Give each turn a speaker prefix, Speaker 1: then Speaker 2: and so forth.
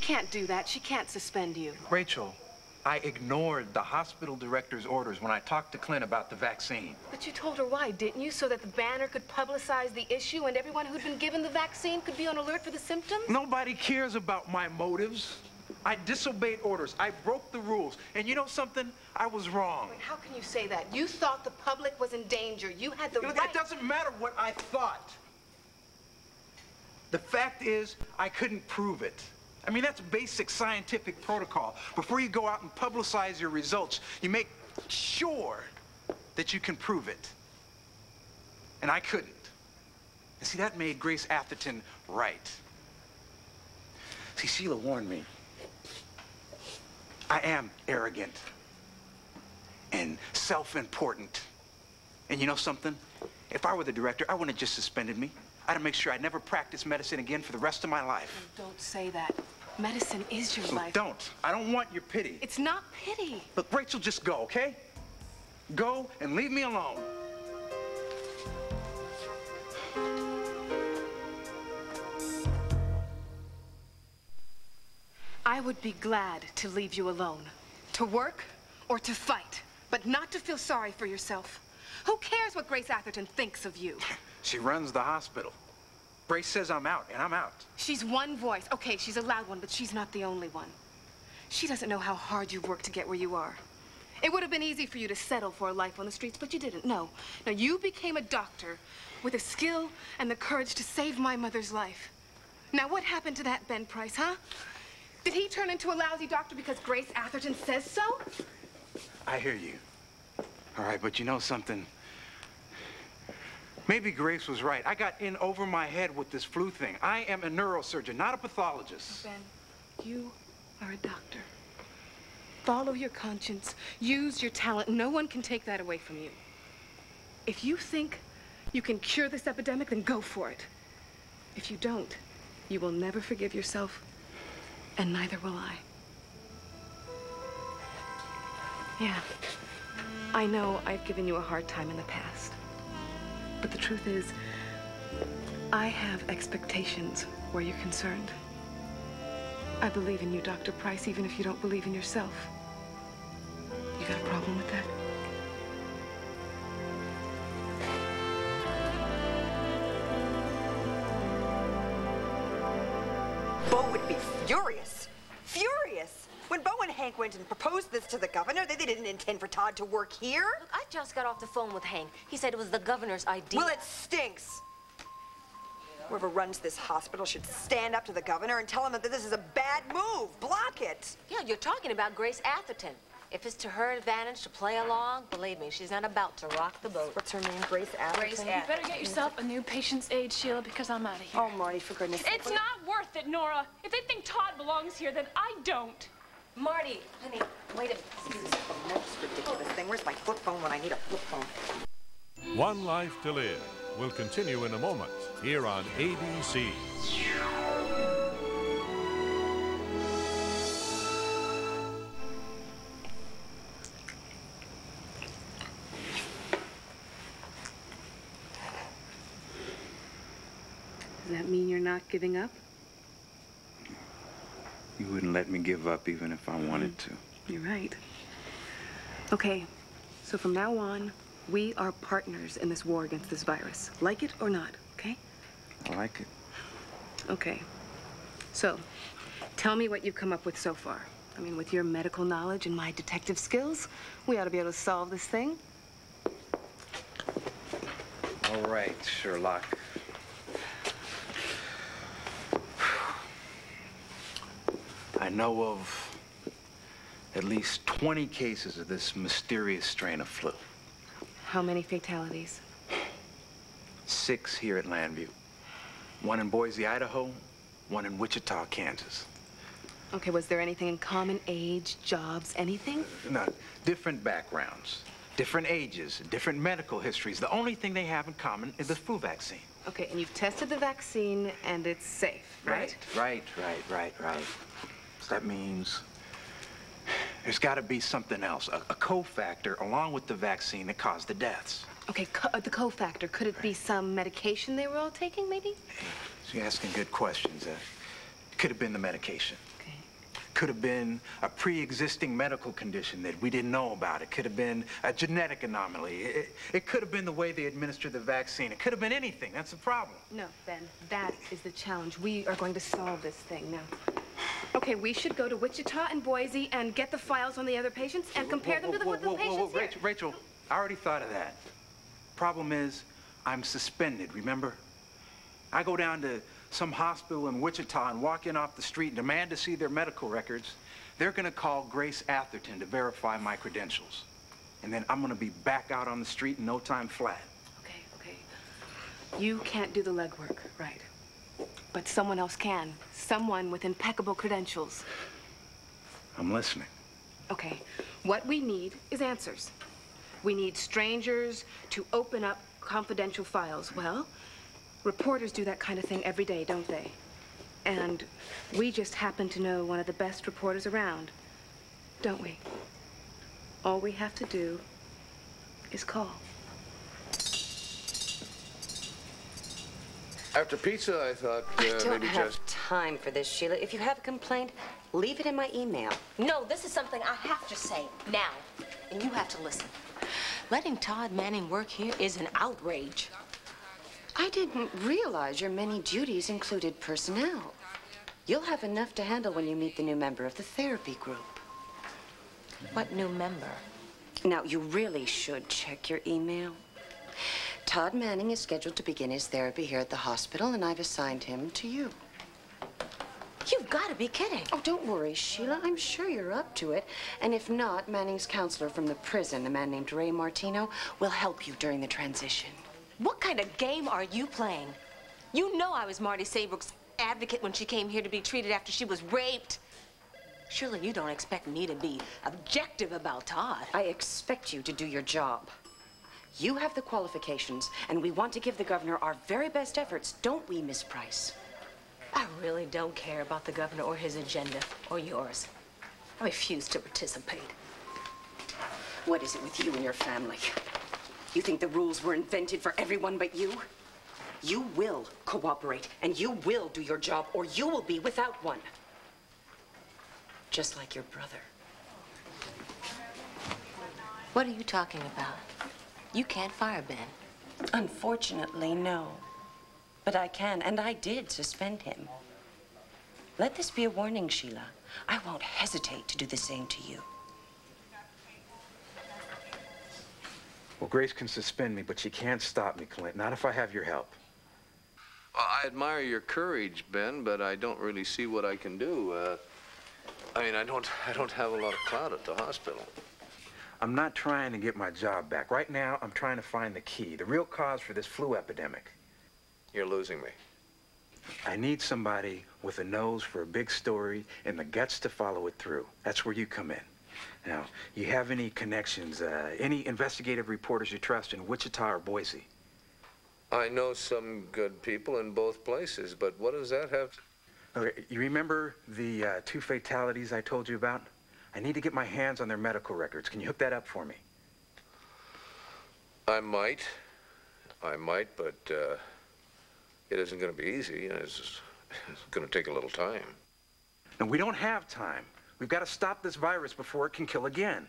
Speaker 1: can't do that. She can't suspend you.
Speaker 2: Rachel, I ignored the hospital director's orders when I talked to Clint about the vaccine.
Speaker 1: But you told her why, didn't you? So that the Banner could publicize the issue and everyone who'd been given the vaccine could be on alert for the symptoms?
Speaker 2: Nobody cares about my motives. I disobeyed orders. I broke the rules. And you know something? I was wrong.
Speaker 1: Wait, how can you say that? You thought the public was in danger. You had the right...
Speaker 2: It doesn't matter what I thought. The fact is, I couldn't prove it. I mean, that's basic scientific protocol. Before you go out and publicize your results, you make sure that you can prove it. And I couldn't. And see, that made Grace Atherton right. See, Sheila warned me. I am arrogant and self-important. And you know something? If I were the director, I wouldn't have just suspended me. I'd have made sure I never practiced medicine again for the rest of my life.
Speaker 1: Oh, don't say that. Medicine is your life.
Speaker 2: Don't. I don't want your pity.
Speaker 1: It's not pity.
Speaker 2: Look, Rachel, just go, okay? Go and leave me alone.
Speaker 1: I would be glad to leave you alone. To work or to fight, but not to feel sorry for yourself. Who cares what Grace Atherton thinks of you?
Speaker 2: She runs the hospital. Grace says I'm out, and I'm out.
Speaker 1: She's one voice. Okay, she's a loud one, but she's not the only one. She doesn't know how hard you've worked to get where you are. It would have been easy for you to settle for a life on the streets, but you didn't. No. Now, you became a doctor with the skill and the courage to save my mother's life. Now, what happened to that Ben Price, huh? Did he turn into a lousy doctor because Grace Atherton says so?
Speaker 2: I hear you. All right, but you know something? Maybe Grace was right. I got in over my head with this flu thing. I am a neurosurgeon, not a pathologist.
Speaker 1: Ben, you are a doctor. Follow your conscience. Use your talent. No one can take that away from you. If you think you can cure this epidemic, then go for it. If you don't, you will never forgive yourself, and neither will I. Yeah, I know I've given you a hard time in the past. But the truth is, I have expectations where you're concerned. I believe in you, Dr. Price, even if you don't believe in yourself. You got a problem with that?
Speaker 3: Bo would be furious. Furious! When Bo and Hank went and proposed this to the governor, they didn't intend for Todd to work here.
Speaker 4: Look, I just got off the phone with Hank. He said it was the governor's idea.
Speaker 3: Well, it stinks. Whoever runs this hospital should stand up to the governor and tell him that this is a bad move. Block it.
Speaker 4: Yeah, you're talking about Grace Atherton. If it's to her advantage to play along, believe me, she's not about to rock the boat.
Speaker 3: What's her name? Grace Atherton?
Speaker 4: Grace
Speaker 5: You better get yourself a new patient's aid, Sheila, because I'm out of here.
Speaker 3: Oh, Marty, for goodness sake.
Speaker 5: It's not worth it, Nora. If they think Todd belongs here, then I don't.
Speaker 4: Marty, honey, wait a minute.
Speaker 3: This is the most ridiculous thing. Where's my flip phone when I need a flip phone?
Speaker 6: One Life to Live will continue in a moment here on ABC.
Speaker 1: Does that mean you're not giving up?
Speaker 2: You wouldn't let me give up even if I wanted to.
Speaker 1: You're right. Okay, so from now on, we are partners in this war against this virus. Like it or not, okay?
Speaker 2: I like it.
Speaker 1: Okay. So, tell me what you've come up with so far. I mean, with your medical knowledge and my detective skills, we ought to be able to solve this thing.
Speaker 2: All right, Sherlock. I know of at least 20 cases of this mysterious strain of flu.
Speaker 1: How many fatalities?
Speaker 2: 6 here at Llanview. 1 in Boise, Idaho, 1 in Wichita, Kansas.
Speaker 1: Okay, was there anything in common? Age, jobs, anything?
Speaker 2: No, different backgrounds, different ages, different medical histories. The only thing they have in common is the flu vaccine.
Speaker 1: Okay, and you've tested the vaccine and it's safe, right?
Speaker 2: Right. So that means there's got to be something else, a cofactor along with the vaccine that caused the deaths.
Speaker 1: Okay, the cofactor. Could it be some medication they were all taking, maybe?
Speaker 2: So you're asking good questions. It could have been the medication.
Speaker 1: Okay.
Speaker 2: Could have been a pre-existing medical condition that we didn't know about. It could have been a genetic anomaly. It could have been the way they administered the vaccine. It could have been anything. That's the problem.
Speaker 1: No, Ben, that is the challenge. We are going to solve this thing now. Okay, we should go to Wichita and Boise and get the files on the other patients and compare them to the patients here.
Speaker 2: Rachel, I already thought of that. Problem is, I'm suspended, remember? I go down to some hospital in Wichita and walk in off the street and demand to see their medical records. They're gonna call Grace Atherton to verify my credentials. And then I'm gonna be back out on the street in no time flat.
Speaker 1: Okay. You can't do the legwork, right? But someone else can. Someone with impeccable credentials.
Speaker 2: I'm listening.
Speaker 1: Okay, what we need is answers. We need strangers to open up confidential files. Well, reporters do that kind of thing every day, don't they? And we just happen to know one of the best reporters around, don't we? All we have to do is call.
Speaker 7: After pizza, I thought
Speaker 3: I don't
Speaker 7: maybe
Speaker 3: have
Speaker 7: just...
Speaker 3: time for this, Sheila. If you have a complaint, leave it in my email.
Speaker 4: No, this is something I have to say now, and you have to listen. Letting Todd Manning work here is an outrage.
Speaker 3: I didn't realize your many duties included personnel. You'll have enough to handle when you meet the new member of the therapy group.
Speaker 4: What new member?
Speaker 3: Now, you really should check your email. Todd Manning is scheduled to begin his therapy here at the hospital, and I've assigned him to you.
Speaker 4: You've got to be kidding.
Speaker 3: Oh, don't worry, Sheila. I'm sure you're up to it. And if not, Manning's counselor from the prison, a man named Ray Martino, will help you during the transition.
Speaker 4: What kind of game are you playing? You know I was Marty Saybrook's advocate when she came here to be treated after she was raped. Surely you don't expect me to be objective about Todd.
Speaker 3: I expect you to do your job. You have the qualifications, and we want to give the governor our very best efforts, don't we, Miss Price?
Speaker 4: I really don't care about the governor or his agenda, or yours. I refuse to participate.
Speaker 3: What is it with you and your family? You think the rules were invented for everyone but you? You will cooperate, and you will do your job, or you will be without one. Just like your brother.
Speaker 4: What are you talking about? You can't fire Ben.
Speaker 3: Unfortunately, no. But I can, and I did suspend him. Let this be a warning, Sheila. I won't hesitate to do the same to you.
Speaker 2: Well, Grace can suspend me, but she can't stop me, Clint. Not if I have your help.
Speaker 7: Well, I admire your courage, Ben, but I don't really see what I can do. I mean, I don't have a lot of clout at the hospital.
Speaker 2: I'm not trying to get my job back. Right now, I'm trying to find the key, the real cause for this flu epidemic.
Speaker 7: You're losing me.
Speaker 2: I need somebody with a nose for a big story and the guts to follow it through. That's where you come in. Now, you have any connections, any investigative reporters you trust in Wichita or Boise?
Speaker 7: I know some good people in both places, but what does that have to...
Speaker 2: Okay, you remember the 2 fatalities I told you about? I need to get my hands on their medical records. Can you hook that up for me?
Speaker 7: I might, but it isn't going to be easy. You know, it's going to take a little time.
Speaker 2: And we don't have time. We've got to stop this virus before it can kill again.